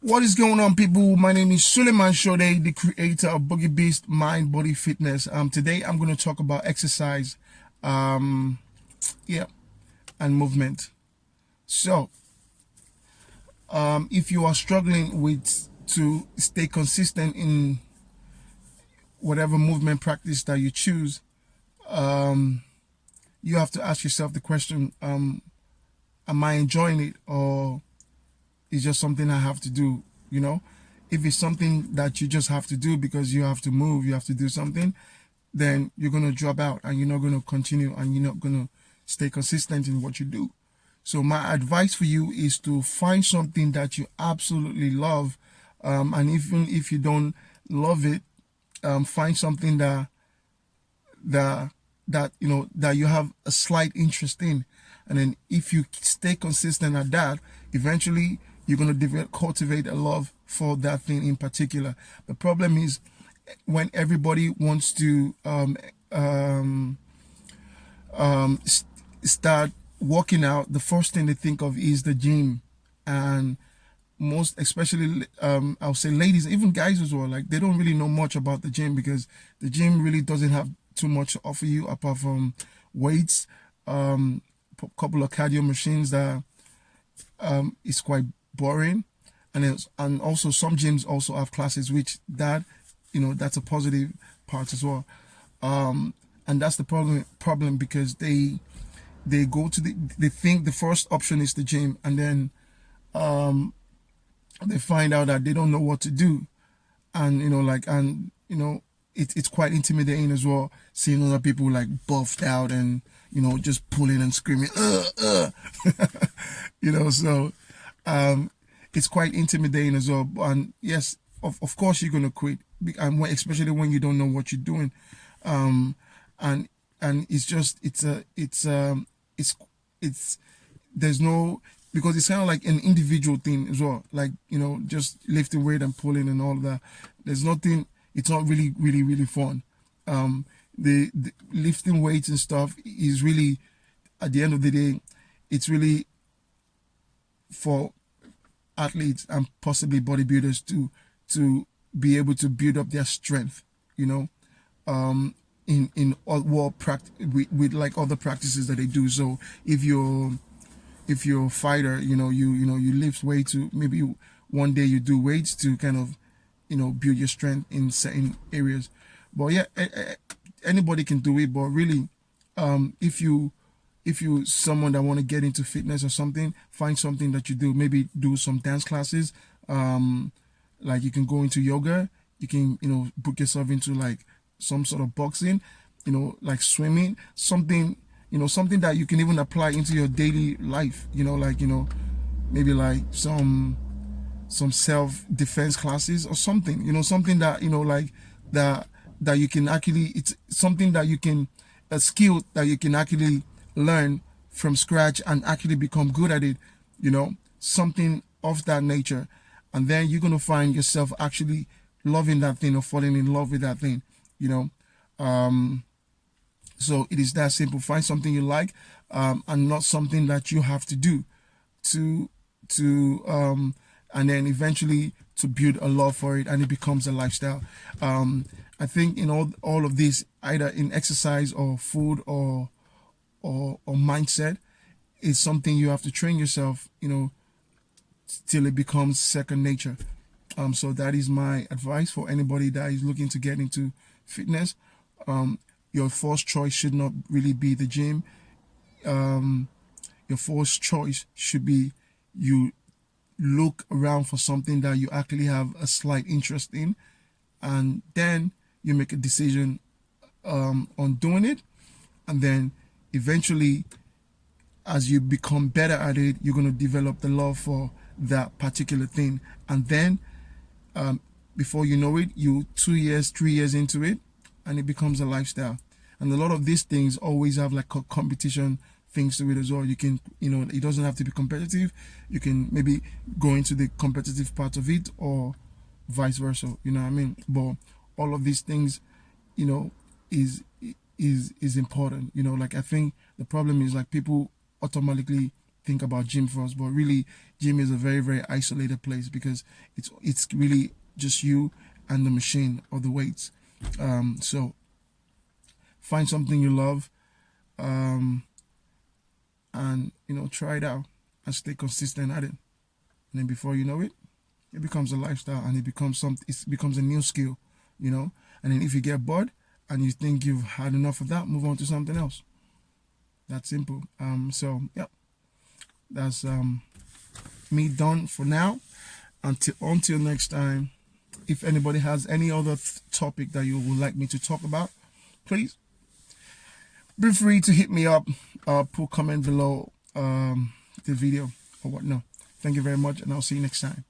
What is going on, people? My name is Suleiman Shode, the creator of Boogie Beast Mind Body Fitness. Today I'm going to talk about exercise, um, yeah, and movement. So, if you are struggling with to stay consistent in whatever movement practice that you choose, um, you have to ask yourself the question: Am I enjoying it, or is just something I have to do? You know, if it's something that you just have to do because you have to move, you have to do something, then you're going to drop out and you're not going to continue and you're not going to stay consistent in what you do. So my advice for you is to find something that you absolutely love, and even if you don't love it, find something that that you have a slight interest in, and then if you stay consistent at that, eventually you're going to cultivate a love for that thing in particular. The problem is when everybody wants to um, start working out, the first thing they think of is the gym. And most especially I'll say ladies, even guys as well, like they don't really know much about the gym because the gym really doesn't have too much to offer you apart from weights, couple of cardio machines that is quite boring. And also some gyms also have classes, which that that's a positive part as well. And that's the problem because they go to they think the first option is the gym, and then they find out that they don't know what to do. And it's quite intimidating as well, seeing other people like buffed out and just pulling and screaming so um it's quite intimidating as well. And yes, of course you're gonna quit, and especially when you don't know what you're doing. um and it's just it's there's no, because it's kind of like an individual thing as well, like just lifting weight and pulling and all of that. There's nothing, it's not really fun. The lifting weights and stuff is really, at the end of the day, it's really for athletes and possibly bodybuilders to be able to build up their strength, you know in what practice with like other practices that they do. So if you're a fighter, you lift weights to, maybe one day you do weights to kind of build your strength in certain areas. But yeah, anybody can do it. But really, if you someone that want to get into fitness or something, find something that you do. Maybe do some dance classes. Like you can go into yoga. You can book yourself into like some sort of boxing. Like swimming, something that you can even apply into your daily life. Like maybe like some self defense classes or something. Something that like that you can actually, it's something that you can, a skill that you can actually learn from scratch and actually become good at it. Something of that nature. And then you're going to find yourself actually loving that thing or falling in love with that thing. you know so it is that simple. Find something you like, and not something that you have to do to and then eventually to build a love for it, and it becomes a lifestyle. I think in all of this, either in exercise or food or mindset, is something you have to train yourself, till it becomes second nature. So that is my advice for anybody that is looking to get into fitness. Your first choice should not really be the gym. Your first choice should be, you look around for something that you actually have a slight interest in, and then you make a decision on doing it. And then eventually, as you become better at it, you're going to develop the love for that particular thing. And then before you know it, you 2 years, 3 years into it, and it becomes a lifestyle. And a lot of these things always have like competition things to it as well. You can, it doesn't have to be competitive. You can maybe go into the competitive part of it, or vice versa. You know what I mean? But all of these things, you know, is is important. Like I think the problem is like people automatically think about gym first, but really Gym is a very, very isolated place because it's really just you and the machine or the weights. So find something you love, and try it out and stay consistent at it. And then before you know it, it becomes a lifestyle, and it becomes a new skill, And then if you get bored and you think you've had enough of that, move on to something else. That's simple. So yeah, that's me done for now. Until next time. If anybody has any other topic that you would like me to talk about, please be free to hit me up, put comment below the video or whatnot. Thank you very much, and I'll see you next time.